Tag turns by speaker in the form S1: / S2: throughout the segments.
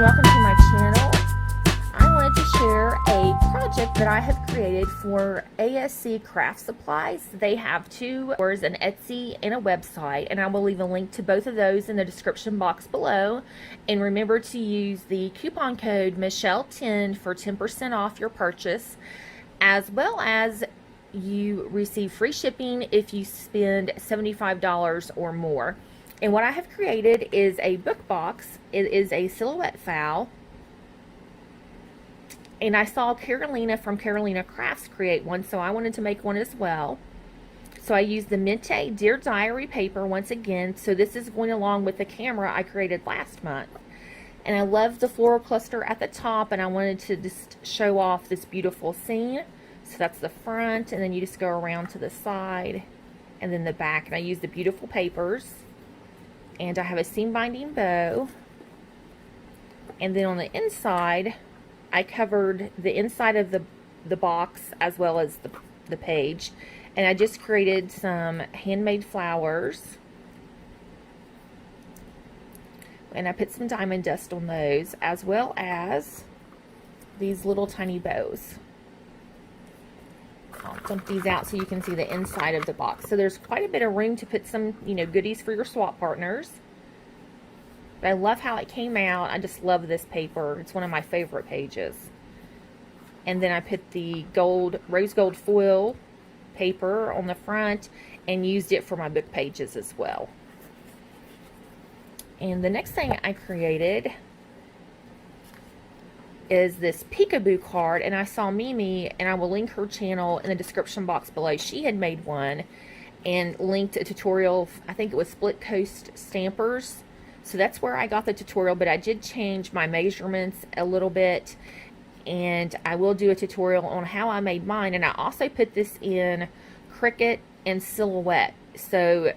S1: welcome to my channel. I wanted to share a project that I have created for ASC Craft Supplies. They have two stores, an Etsy and a website, and I will leave a link to both of those in the description box below. And remember to use the coupon code Michelle10 for 10% off your purchase, as well as you receive free shipping if you spend $75 or more. And what I have created is a book box. It is a silhouette file. And I saw Karolina from Karolina Crafts create one, so I wanted to make one as well. So I used the Mente Dear Diary paper once again. So this is going along with the camera I created last month. And I love the floral cluster at the top, and I wanted to just show off this beautiful scene. So that's the front, and then you just go around to the side and then the back. And I used the beautiful papers. And I have a seam binding bow. And then on the inside, I covered the inside of the box as well as the page. And I just created some handmade flowers. And I put some diamond dust on those, as well as these little tiny bows. I'll dump these out so you can see the inside of the box. So there's quite a bit of room to put some, goodies for your swap partners. But I love how it came out. I just love this paper. It's one of my favorite pages. And then I put the rose gold foil paper on the front and used it for my book pages as well. And the next thing I created is this peekaboo card, and I saw Mimi, and I will link her channel in the description box below. She had made one and linked a tutorial. I think it was SplitCoastStampers. So that's where I got the tutorial, but I did change my measurements a little bit, and I will do a tutorial on how I made mine. And I also put this in Cricut and Silhouette, so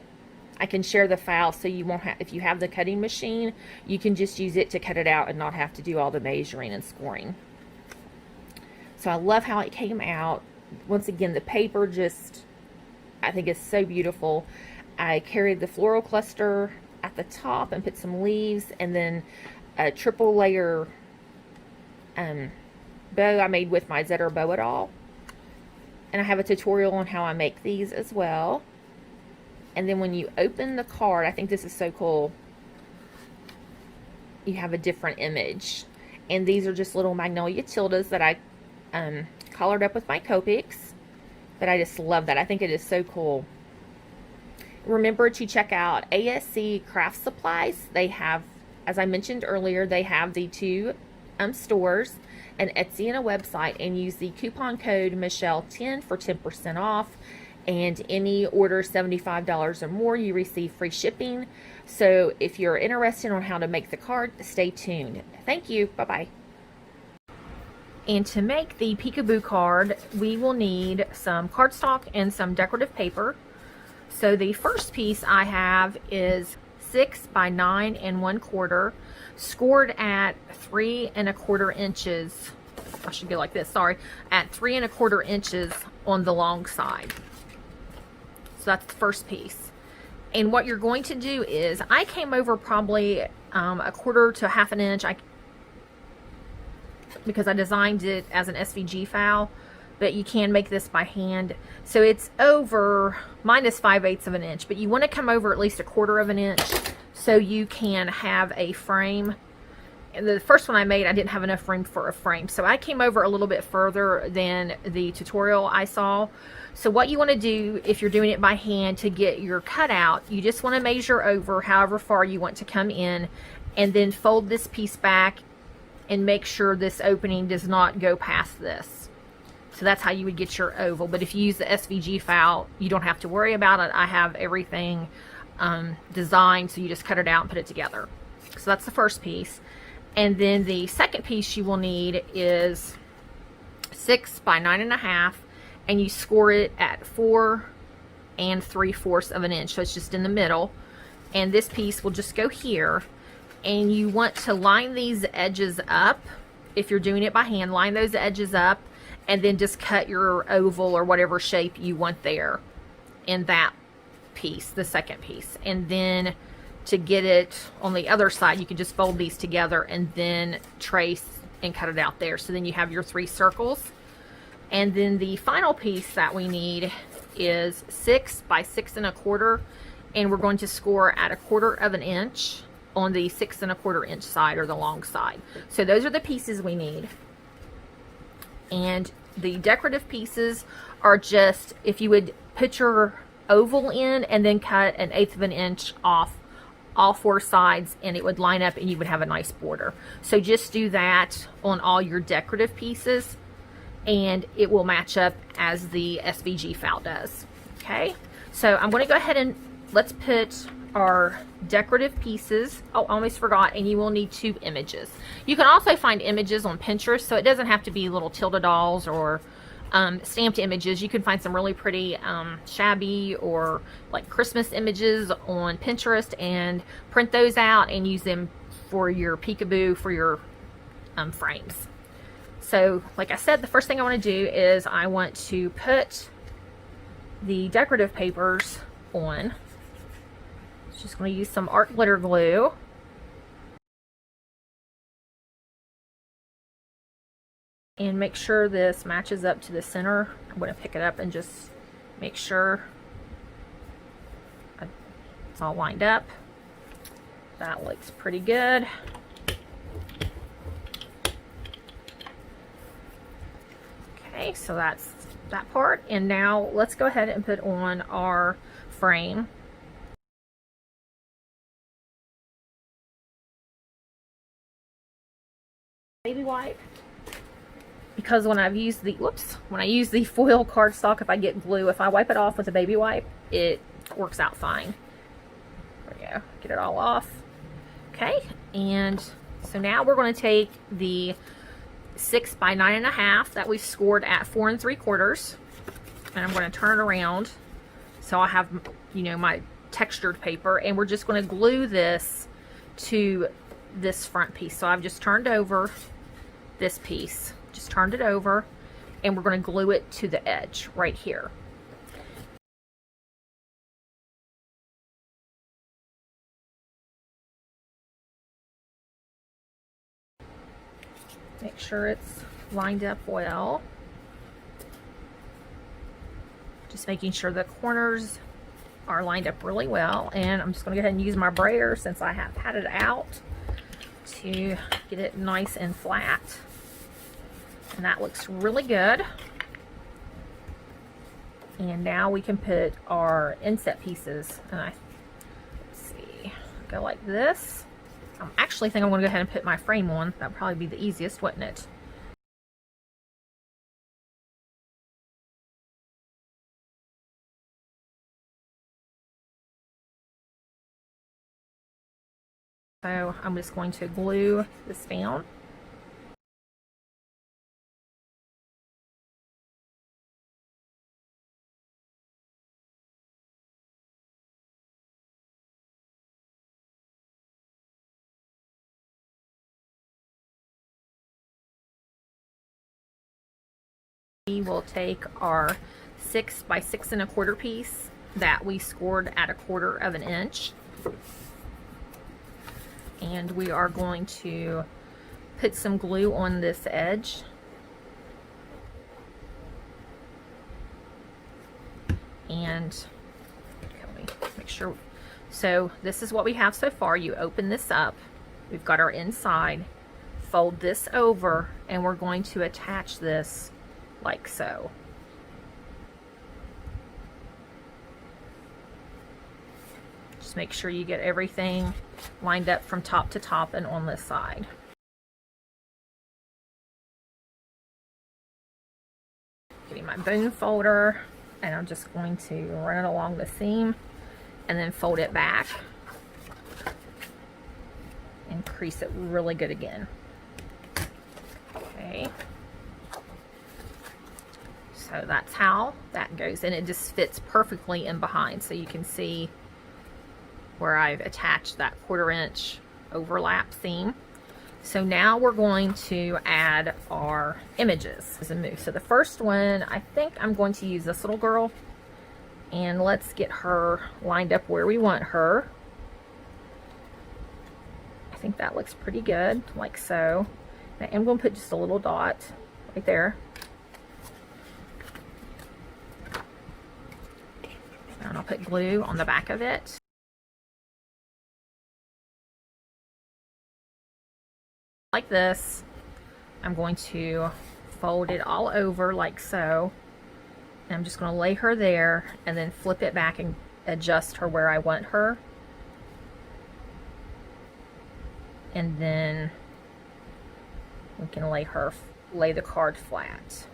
S1: I can share the file, so you won't have, if you have the cutting machine, you can just use it to cut it out and not have to do all the measuring and scoring. So I love how it came out. Once again, the paper I think is so beautiful. I carried the floral cluster at the top and put some leaves, and then a triple layer bow I made with my Zetter Bow It All. And I have a tutorial on how I make these as well. And then when you open the card, I think this is so cool, you have a different image. And these are just little magnolia tildes that I colored up with my Copics. But I just love that. I think it is so cool. Remember to check out ASC Craft Supplies. They have, as I mentioned earlier, they have the two stores, an Etsy and a website, and use the coupon code Michelle10 for 10% off. And any order $75 or more, you receive free shipping. So if you're interested on how to make the card, stay tuned. Thank you. Bye-bye. And to make the peekaboo card, we will need some cardstock and some decorative paper. So the first piece I have is 6 by 9 1/4, scored at 3 1/4 inches. I should go like this, sorry, at 3 1/4 inches on the long side. So that's the first piece. And what you're going to do is, I came over probably a 1/4 to 1/2 inch, because I designed it as an SVG file, but you can make this by hand. So it's over, mine is 5/8 of an inch, but you want to come over at least 1/4 inch so you can have a frame. And the first one I made, I didn't have enough room for a frame, so I came over a little bit further than the tutorial I saw. So what you want to do, if you're doing it by hand to get your cutout, you just want to measure over however far you want to come in, and then fold this piece back and make sure this opening does not go past this. So that's how you would get your oval. But if you use the SVG file, you don't have to worry about it. I have everything designed, so you just cut it out and put it together. So that's the first piece. And then the second piece you will need is 6 by 9 1/2, and you score it at 4 3/4 inch. So it's just in the middle. And this piece will just go here. And you want to line these edges up. If you're doing it by hand, line those edges up, and then just cut your oval or whatever shape you want there in that piece, the second piece. And then to get it on the other side, you can just fold these together and then trace and cut it out there. So then you have your 3 circles. And then the final piece that we need is 6 by 6 1/4, and we're going to score at 1/4 of an inch on the 6 1/4 inch side, or the long side. So those are the pieces we need. And the decorative pieces are just, if you would put your oval in and then cut 1/8 of an inch off all 4 sides, and it would line up and you would have a nice border. So just do that on all your decorative pieces and it will match up as the SVG file does. Okay, so I'm going to go ahead and let's put our decorative pieces. Oh, I almost forgot, and you will need 2 images. You can also find images on Pinterest, so it doesn't have to be little Tilda dolls or stamped images. You can find some really pretty shabby or like Christmas images on Pinterest and print those out and use them for your peekaboo for your frames. So like I said, the first thing I want to do is I want to put the decorative papers on. Just going to use some art glitter glue. And make sure this matches up to the center. I'm going to pick it up and just make sure it's all lined up. That looks pretty good. Okay, so that's that part. And now let's go ahead and put on our frame. Baby wipe. Because when I've used the, when I use the foil cardstock, if I get glue, if I wipe it off with a baby wipe, it works out fine. There we go. Get it all off. Okay, and so now we're going to take the 6 by 9 1/2 that we've scored at 4 3/4, and I'm going to turn it around so I have, you know, my textured paper, and we're just going to glue this to this front piece. So I've just turned over this piece, just turned it over, and we're going to glue it to the edge right here. Make sure it's lined up well. Just making sure the corners are lined up really well, and I'm just going to go ahead and use my brayer since I have had it out to get it nice and flat. And that looks really good. And now we can put our inset pieces, and let's see, go like this. I actually think I'm going to go ahead and put my frame on. That would probably be the easiest, wouldn't it? So I'm just going to glue this down. We will take our 6 by 6 1/4 piece that we scored at 1/4 of an inch. And we are going to put some glue on this edge. And make sure. So this is what we have so far. You open this up. We've got our inside. Fold this over, and we're going to attach this like so. Just make sure you get everything lined up from top to top and on this side. Getting my bone folder, and I'm just going to run it along the seam and then fold it back and crease it really good again. Okay. So that's how that goes, and it just fits perfectly in behind, so you can see where I've attached that 1/4 inch overlap seam. So now we're going to add our images as a move. So the first one, I think I'm going to use this little girl, and let's get her lined up where we want her. think that looks pretty good, like so. I am going to put just a little dot right there. And I'll put glue on the back of it. Like this. I'm going to fold it all over like so. And I'm just going to lay her there and then flip it back and adjust her where I want her. And then we can lay the card flat.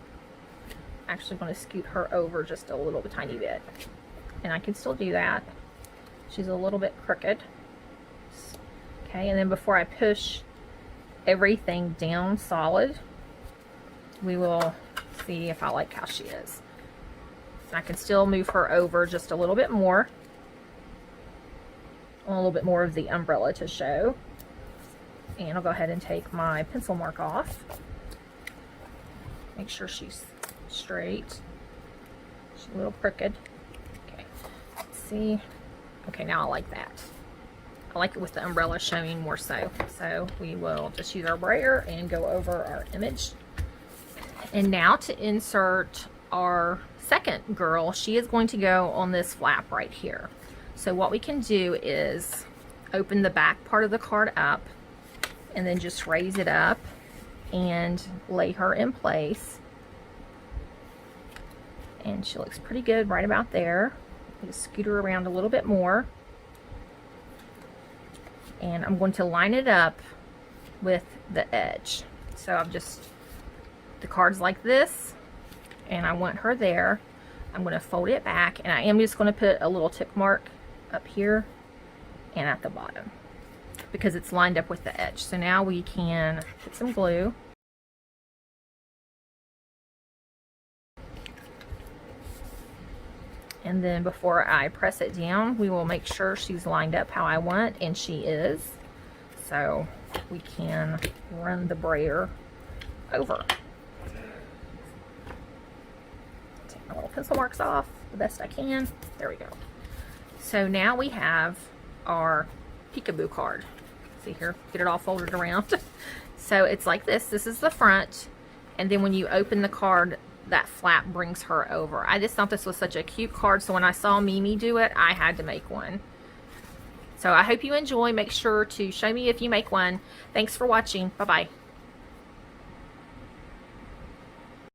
S1: Actually going to scoot her over just a little tiny bit. And I can still do that. She's a little bit crooked. Okay, and then before I push everything down solid, we will see if I like how she is. I can still move her over just a little bit more. A little bit more of the umbrella to show. And I'll go ahead and take my pencil mark off. Make sure she's straight. She's a little crooked. Okay, let's see. Okay, now I like that. I like it with the umbrella showing more so. So we will just use our brayer and go over our image. And now to insert our second girl, she is going to go on this flap right here. So what we can do is open the back part of the card up and then just raise it up and lay her in place. And she looks pretty good right about there. Just scoot her around a little bit more. And I'm going to line it up with the edge. So I've just, the card's like this, and I want her there. I'm going to fold it back, and I am just going to put a little tick mark up here and at the bottom because it's lined up with the edge. So now we can put some glue. And then before I press it down, we will make sure she's lined up how I want, and she is. So we can run the brayer over. Take my little pencil marks off the best I can. There we go. So now we have our peekaboo card. See here, get it all folded around. So it's like this. This is the front, and then when you open the card, that flap brings her over. I just thought this was such a cute card, so when I saw Mimi do it, I had to make one. So I hope you enjoy. Make sure to show me if you make one. Thanks for watching. Bye-bye.